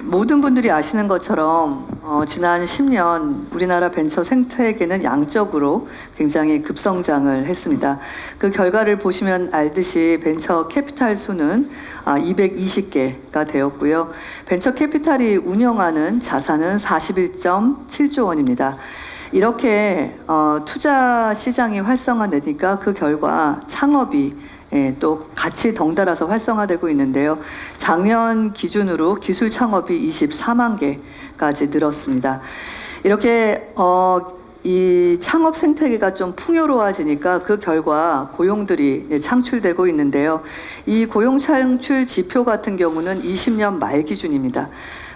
모든 분들이 아시는 것처럼 지난 10년 우리나라 벤처 생태계는 양적으로 굉장히 급성장을 했습니다. 그 결과를 보시면 알듯이 벤처 캐피탈 수는 220개가 되었고요. 벤처 캐피탈이 운영하는 자산은 41.7조 원입니다. 이렇게 투자 시장이 활성화되니까 그 결과 창업이 또 같이 덩달아서 활성화되고 있는데요. 작년 기준으로 기술 창업이 24만 개까지 늘었습니다. 이렇게 이 창업 생태계가 좀 풍요로워지니까 그 결과 고용들이 창출되고 있는데요. 이 고용 창출 지표 같은 경우는 20년 말 기준입니다.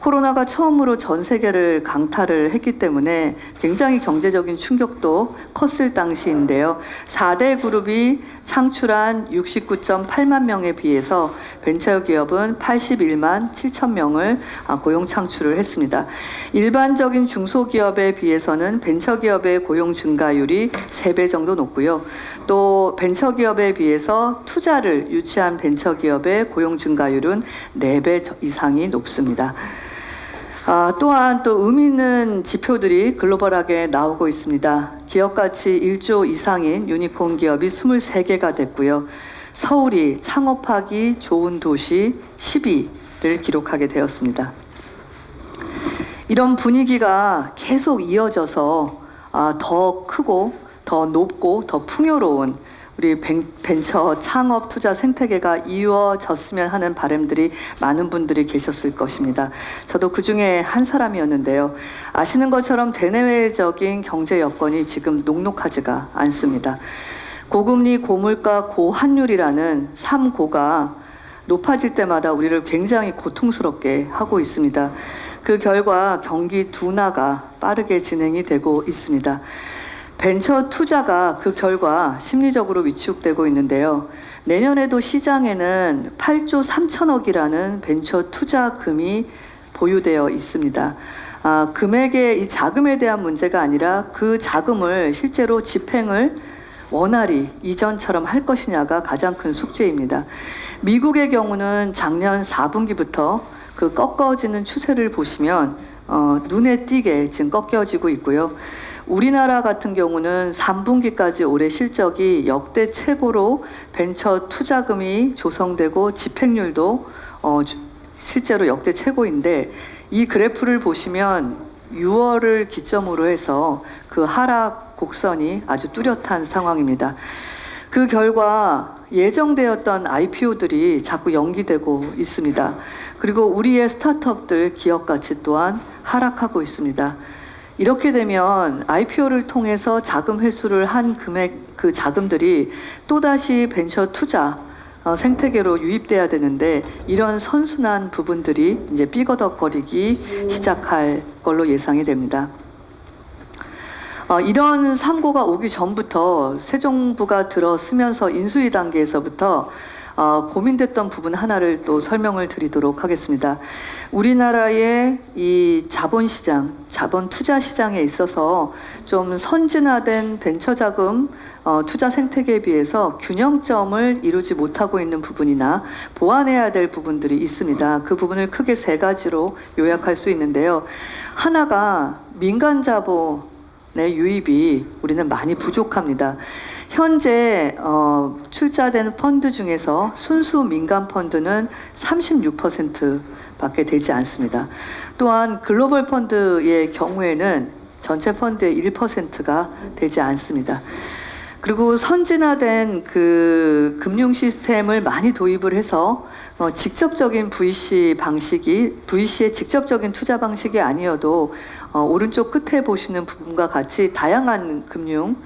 코로나가 처음으로 전 세계를 강타를 했기 때문에 굉장히 경제적인 충격도 컸을 당시인데요. 4대 그룹이 창출한 69.8만 명에 비해서 벤처기업은 81만 7천 명을 고용 창출을 했습니다. 일반적인 중소기업에 비해서는 벤처기업의 고용 증가율이 3배 정도 높고요. 또 벤처기업에 비해서 투자를 유치한 벤처기업의 고용 증가율은 4배 이상이 높습니다. 또한 또 의미 있는 지표들이 글로벌하게 나오고 있습니다. 기업가치 1조 이상인 유니콘 기업이 23개가 됐고요. 서울이 창업하기 좋은 도시 10위를 기록하게 되었습니다. 이런 분위기가 계속 이어져서 더 크고 더 높고 더 풍요로운 우리 벤처 창업 투자 생태계가 이루어졌으면 하는 바람들이 많은 분들이 계셨을 것입니다. 저도 그 중에 한 사람이었는데요. 아시는 것처럼 대내외적인 경제 여건이 지금 녹록하지가 않습니다. 고금리, 고물가, 고환율이라는 3고가 높아질 때마다 우리를 굉장히 고통스럽게 하고 있습니다. 그 결과 경기 둔화가 빠르게 진행이 되고 있습니다. 벤처 투자가 그 결과 심리적으로 위축되고 있는데요. 내년에도 시장에는 8조 3천억이라는 벤처 투자금이 보유되어 있습니다. 금액의 이 자금에 대한 문제가 아니라 그 자금을 실제로 집행을 원활히 이전처럼 할 것이냐가 가장 큰 숙제입니다. 미국의 경우는 작년 4분기부터 그 꺾어지는 추세를 보시면 눈에 띄게 지금 꺾여지고 있고요. 우리나라 같은 경우는 3분기까지 올해 실적이 역대 최고로 벤처 투자금이 조성되고 집행률도 실제로 역대 최고인데 이 그래프를 보시면 6월을 기점으로 해서 그 하락 곡선이 아주 뚜렷한 상황입니다. 그 결과 예정되었던 IPO들이 자꾸 연기되고 있습니다. 그리고 우리의 스타트업들 기업 가치 또한 하락하고 있습니다. 이렇게 되면 IPO를 통해서 자금 회수를 한 금액, 그 자금들이 또다시 벤처 투자 생태계로 유입돼야 되는데 이런 선순환 부분들이 이제 삐거덕거리기 시작할 걸로 예상이 됩니다. 이런 3고가 오기 전부터 새 정부가 들어서면서 인수위 단계에서부터 고민됐던 부분 하나를 또 설명을 드리도록 하겠습니다. 우리나라의 이 자본시장, 자본 투자 시장에 있어서 좀 선진화된 벤처 자금 투자 생태계에 비해서 균형점을 이루지 못하고 있는 부분이나 보완해야 될 부분들이 있습니다. 그 부분을 크게 3가지로 요약할 수 있는데요. 하나가 민간 자본의 유입이 우리는 많이 부족합니다. 현재 출자된 펀드 중에서 순수 민간 펀드는 36%밖에 되지 않습니다. 또한 글로벌 펀드의 경우에는 전체 펀드의 1%가 되지 않습니다. 그리고 선진화된 그 금융 시스템을 많이 도입을 해서 직접적인 VC의 직접적인 투자 방식이 아니어도 오른쪽 끝에 보시는 부분과 같이 다양한 금융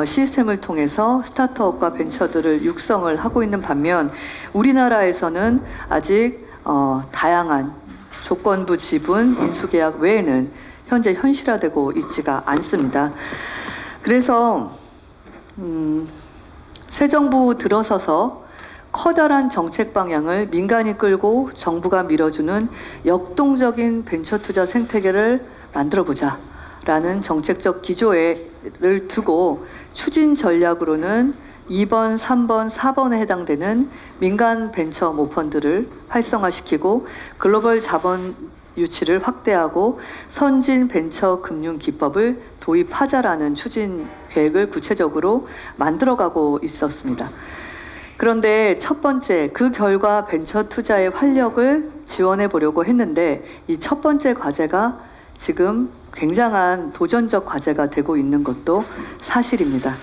시스템을 통해서 스타트업과 벤처들을 육성을 하고 있는 반면 우리나라에서는 아직 다양한 조건부 지분 인수계약 외에는 현재 현실화되고 있지가 않습니다. 그래서 새 정부 들어서서 커다란 정책 방향을 민간이 끌고 정부가 밀어주는 역동적인 벤처 투자 생태계를 만들어보자 라는 정책적 기조를 두고 추진 전략으로는 2번, 3번, 4번에 해당되는 민간 벤처 모펀드를 활성화시키고 글로벌 자본 유치를 확대하고 선진 벤처 금융 기법을 도입하자라는 추진 계획을 구체적으로 만들어가고 있었습니다. 그런데 첫 번째, 그 결과 벤처 투자의 활력을 지원해 보려고 했는데 이 첫 번째 과제가 지금 굉장한 도전적 과제가 되고 있는 것도 사실입니다.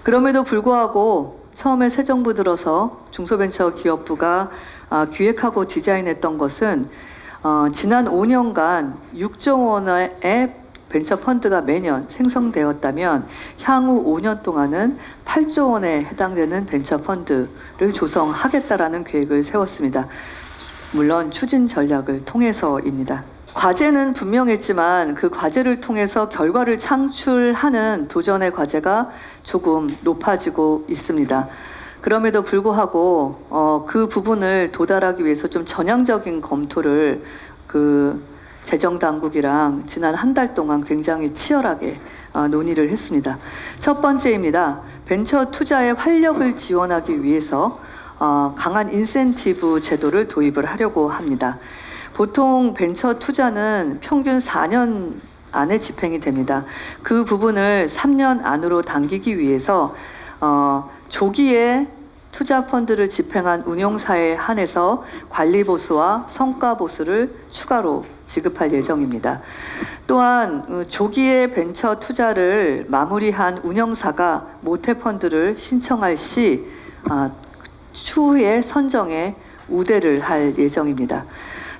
그럼에도 불구하고 처음에 새 정부 들어서 중소벤처기업부가 기획하고 디자인했던 것은 지난 5년간 6조 원의 벤처 펀드가 매년 생성되었다면 향후 5년 동안은 8조 원에 해당되는 벤처 펀드를 조성하겠다라는 계획을 세웠습니다. 물론 추진 전략을 통해서입니다. 과제는 분명했지만 그 과제를 통해서 결과를 창출하는 도전의 과제가 조금 높아지고 있습니다. 그럼에도 불구하고 그 부분을 도달하기 위해서 좀 전향적인 검토를 재정당국이랑 지난 한 달 동안 굉장히 치열하게 논의를 했습니다. 첫 번째입니다. 벤처 투자의 활력을 지원하기 위해서 강한 인센티브 제도를 도입을 하려고 합니다. 보통 벤처 투자는 평균 4년 안에 집행이 됩니다. 그 부분을 3년 안으로 당기기 위해서 조기에 투자 펀드를 집행한 운용사에 한해서 관리 보수와 성과 보수를 추가로 지급할 예정입니다. 또한 조기에 벤처 투자를 마무리한 운영사가 모태펀드를 신청할 시 추후에 선정에 우대를 할 예정입니다.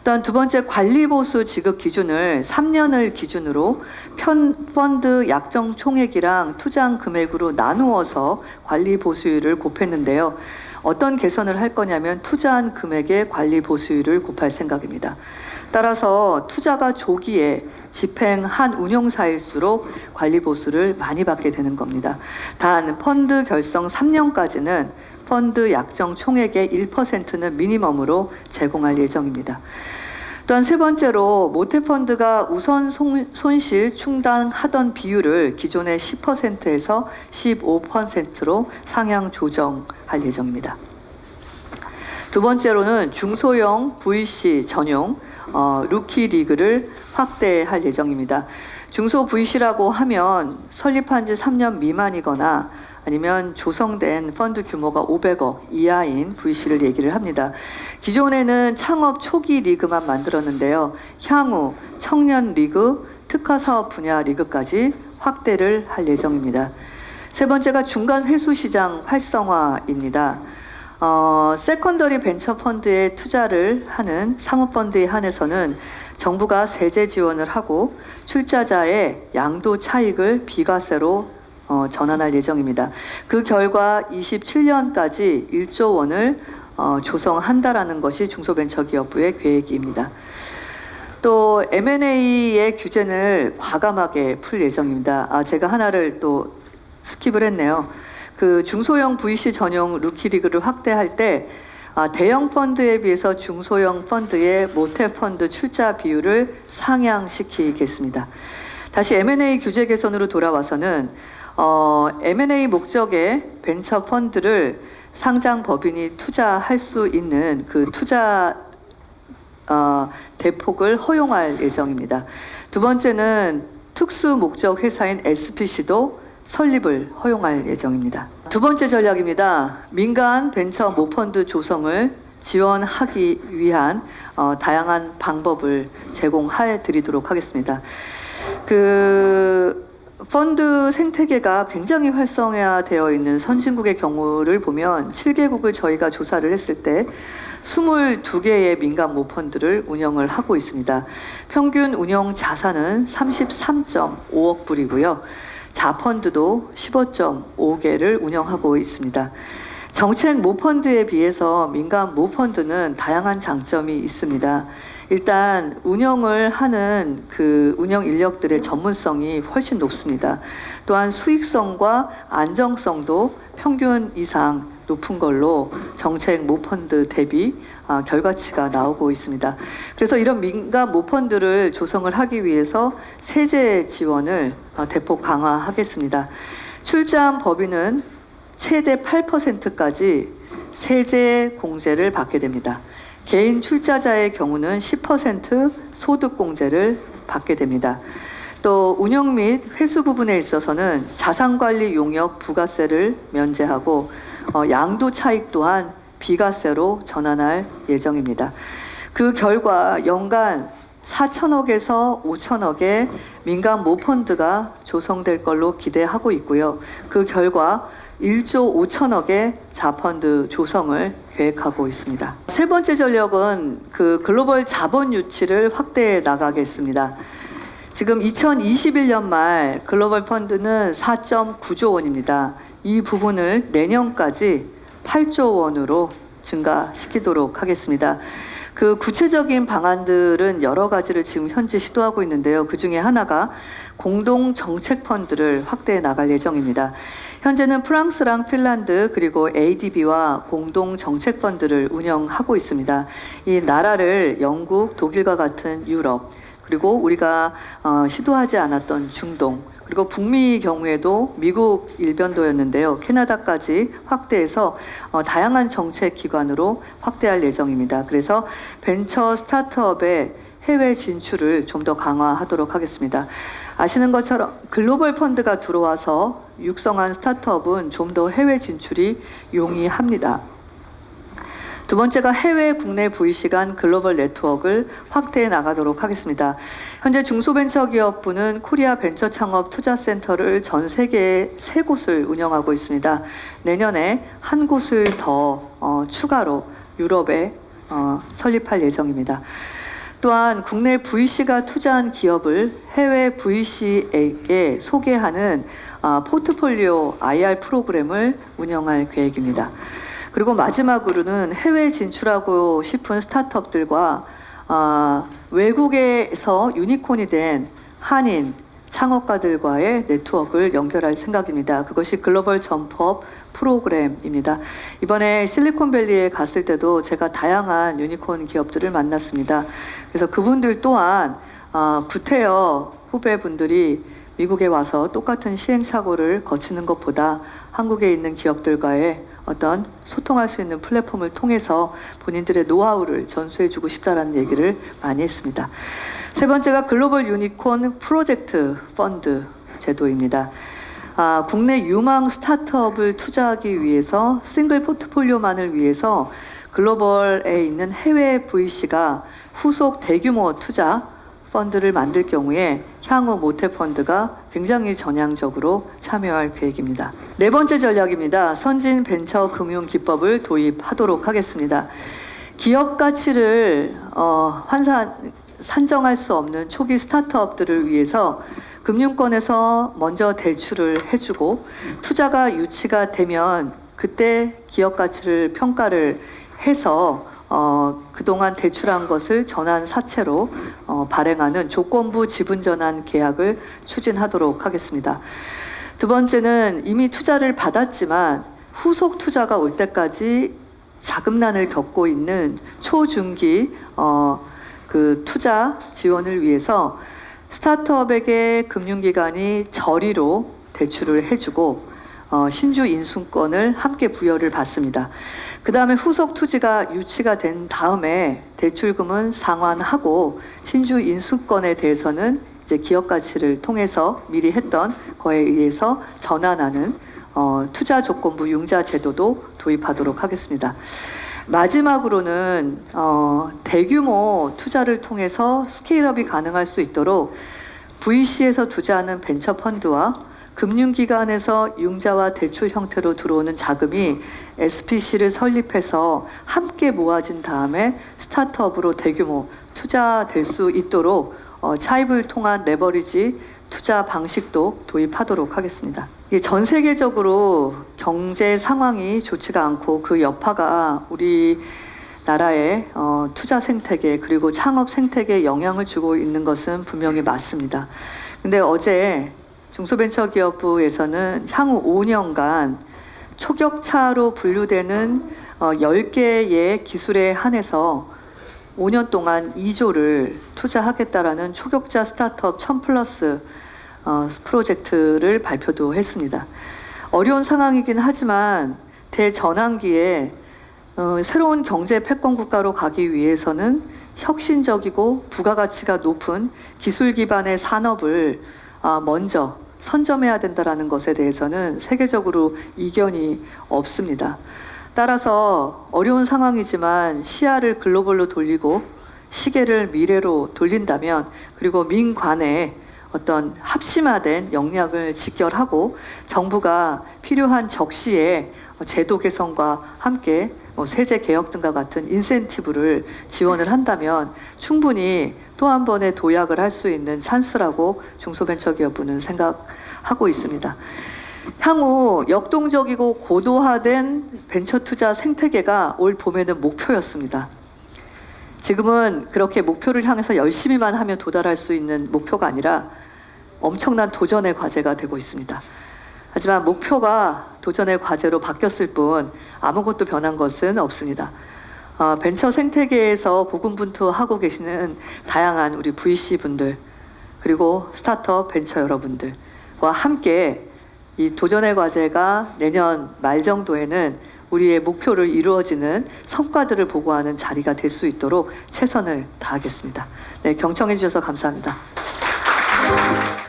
또한 두 번째, 관리보수 지급 기준을 3년을 기준으로 펀드 약정 총액이랑 투자 금액으로 나누어서 관리보수율을 곱했는데요. 어떤 개선을 할 거냐면 투자한 금액의 관리보수율을 곱할 생각입니다. 따라서 투자가 조기에 집행한 운용사일수록 관리보수를 많이 받게 되는 겁니다. 단 펀드 결성 3년까지는 펀드 약정 총액의 1%는 미니멈으로 제공할 예정입니다. 또한 세 번째로 모태펀드가 우선 손실 충당하던 비율을 기존의 10%에서 15%로 상향 조정할 예정입니다. 두 번째로는 중소형 VC 전용 루키 리그를 확대할 예정입니다. 중소 VC라고 하면 설립한 지 3년 미만이거나 아니면 조성된 펀드 규모가 500억 이하인 VC를 얘기를 합니다. 기존에는 창업 초기 리그만 만들었는데요. 향후 청년 리그, 특화 사업 분야 리그까지 확대를 할 예정입니다. 세 번째가 중간 회수 시장 활성화입니다. 세컨더리 벤처 펀드에 투자를 하는 사모펀드에 한해서는 정부가 세제 지원을 하고 출자자의 양도 차익을 비과세로 전환할 예정입니다. 그 결과 27년까지 1조 원을 조성한다라는 것이 중소벤처기업부의 계획입니다. 또 M&A의 규제를 과감하게 풀 예정입니다. 제가 하나를 또 스킵을 했네요. 그 중소형 VC 전용 루키리그를 확대할 때 대형 펀드에 비해서 중소형 펀드의 모태펀드 출자 비율을 상향시키겠습니다. 다시 M&A 규제 개선으로 돌아와서는 M&A 목적의 벤처 펀드를 상장 법인이 투자할 수 있는 그 투자 대폭을 허용할 예정입니다. 두 번째는 특수 목적 회사인 SPC도 설립을 허용할 예정입니다. 두 번째 전략입니다. 민간 벤처 모펀드 조성을 지원하기 위한 다양한 방법을 제공해 드리도록 하겠습니다. 펀드 생태계가 굉장히 활성화되어 있는 선진국의 경우를 보면 7개국을 저희가 조사를 했을 때 22개의 민간 모펀드를 운영을 하고 있습니다. 평균 운영 자산은 33.5억 불이고요. 자펀드도 15.5개를 운영하고 있습니다. 정책 모펀드에 비해서 민간 모펀드는 다양한 장점이 있습니다. 일단 운영을 하는 그 운영 인력들의 전문성이 훨씬 높습니다. 또한 수익성과 안정성도 평균 이상 높은 걸로 정책 모펀드 대비 결과치가 나오고 있습니다. 그래서 이런 민간 모펀드를 조성을 하기 위해서 세제 지원을 대폭 강화하겠습니다. 출자한 법인은 최대 8%까지 세제 공제를 받게 됩니다. 개인 출자자의 경우는 10% 소득공제를 받게 됩니다. 또 운영 및 회수 부분에 있어서는 자산관리 용역 부가세를 면제하고 양도 차익 또한 비과세로 전환할 예정입니다. 그 결과 연간 4천억에서 5천억의 민간 모펀드가 조성될 걸로 기대하고 있고요. 그 결과 1조 5천억의 자펀드 조성을 계획하고 있습니다. 세 번째 전력은 그 글로벌 자본 유치를 확대해 나가겠습니다. 지금 2021년 말 글로벌 펀드는 4.9조 원입니다. 이 부분을 내년까지 8조 원으로 증가시키도록 하겠습니다. 그 구체적인 방안들은 여러 가지를 지금 현재 시도하고 있는데요. 그 중에 하나가 공동 정책 펀드를 확대해 나갈 예정입니다. 현재는 프랑스랑 핀란드 그리고 ADB와 공동 정책 펀드를 운영하고 있습니다. 이 나라를 영국, 독일과 같은 유럽, 그리고 우리가 시도하지 않았던 중동, 그리고 북미 경우에도 미국 일변도였는데요. 캐나다까지 확대해서 다양한 정책 기관으로 확대할 예정입니다. 그래서 벤처 스타트업의 해외 진출을 좀 더 강화하도록 하겠습니다. 아시는 것처럼 글로벌 펀드가 들어와서 육성한 스타트업은 좀 더 해외 진출이 용이합니다. 두 번째가 해외 국내 VC 간 글로벌 네트워크를 확대해 나가도록 하겠습니다. 현재 중소벤처기업부는 코리아 벤처창업 투자센터를 전 세계에 3곳을 운영하고 있습니다. 내년에 한 곳을 더 추가로 유럽에 설립할 예정입니다. 또한 국내 VC가 투자한 기업을 해외 VC에게 소개하는 포트폴리오 IR 프로그램을 운영할 계획입니다. 그리고 마지막으로는 해외 진출하고 싶은 스타트업들과 외국에서 유니콘이 된 한인 창업가들과의 네트워크를 연결할 생각입니다. 그것이 글로벌 점프업 프로그램입니다. 이번에 실리콘밸리에 갔을 때도 제가 다양한 유니콘 기업들을 만났습니다. 그래서 그분들 또한 구태여 후배분들이 미국에 와서 똑같은 시행착오를 거치는 것보다 한국에 있는 기업들과의 어떤 소통할 수 있는 플랫폼을 통해서 본인들의 노하우를 전수해주고 싶다라는 얘기를 많이 했습니다. 세 번째가 글로벌 유니콘 프로젝트 펀드 제도입니다. 국내 유망 스타트업을 투자하기 위해서 싱글 포트폴리오만을 위해서 글로벌에 있는 해외 VC가 후속 대규모 투자 펀드를 만들 경우에 향후 모태펀드가 굉장히 전향적으로 참여할 계획입니다. 네 번째 전략입니다. 선진 벤처 금융 기법을 도입하도록 하겠습니다. 기업 가치를 산정할 수 없는 초기 스타트업들을 위해서 금융권에서 먼저 대출을 해주고 투자가 유치가 되면 그때 기업 가치를 평가를 해서 그동안 대출한 것을 전환 사채로 발행하는 조건부 지분 전환 계약을 추진하도록 하겠습니다. 두 번째는 이미 투자를 받았지만 후속 투자가 올 때까지 자금난을 겪고 있는 초중기 그 투자 지원을 위해서 스타트업에게 금융기관이 저리로 대출을 해주고 신주 인수권을 함께 부여를 받습니다. 그 다음에 후속 투지가 유치가 된 다음에 대출금은 상환하고 신주 인수권에 대해서는 이제 기업 가치를 통해서 미리 했던 거에 의해서 전환하는 투자 조건부 융자 제도도 도입하도록 하겠습니다. 마지막으로는 대규모 투자를 통해서 스케일업이 가능할 수 있도록 VC에서 투자하는 벤처펀드와 금융기관에서 융자와 대출 형태로 들어오는 자금이 SPC를 설립해서 함께 모아진 다음에 스타트업으로 대규모 투자될 수 있도록 차입을 통한 레버리지 투자 방식도 도입하도록 하겠습니다. 전 세계적으로 경제 상황이 좋지가 않고 그 여파가 우리 나라의 투자 생태계 그리고 창업 생태계에 영향을 주고 있는 것은 분명히 맞습니다. 근데 어제 중소벤처기업부에서는 향후 5년간 초격차로 분류되는 10개의 기술에 한해서 5년 동안 2조를 투자하겠다라는 초격자 스타트업 1000+ 프로젝트를 발표도 했습니다. 어려운 상황이긴 하지만 대전환기에 새로운 경제 패권 국가로 가기 위해서는 혁신적이고 부가가치가 높은 기술 기반의 산업을 먼저 선점해야 된다는 것에 대해서는 세계적으로 이견이 없습니다. 따라서 어려운 상황이지만 시야를 글로벌로 돌리고 시계를 미래로 돌린다면, 그리고 민관의 어떤 합심화된 역량을 직결하고 정부가 필요한 적시에 제도 개선과 함께 세제 개혁 등과 같은 인센티브를 지원을 한다면 충분히 또 한 번의 도약을 할 수 있는 찬스라고 중소벤처기업부는 생각하고 있습니다. 향후 역동적이고 고도화된 벤처 투자 생태계가 올 봄에는 목표였습니다. 지금은 그렇게 목표를 향해서 열심히만 하면 도달할 수 있는 목표가 아니라 엄청난 도전의 과제가 되고 있습니다. 하지만 목표가 도전의 과제로 바뀌었을 뿐 아무것도 변한 것은 없습니다. 벤처 생태계에서 고군분투하고 계시는 다양한 우리 VC분들, 그리고 스타트업 벤처 여러분들과 함께 이 도전의 과제가 내년 말 정도에는 우리의 목표를 이루어지는 성과들을 보고하는 자리가 될 수 있도록 최선을 다하겠습니다. 네, 경청해 주셔서 감사합니다.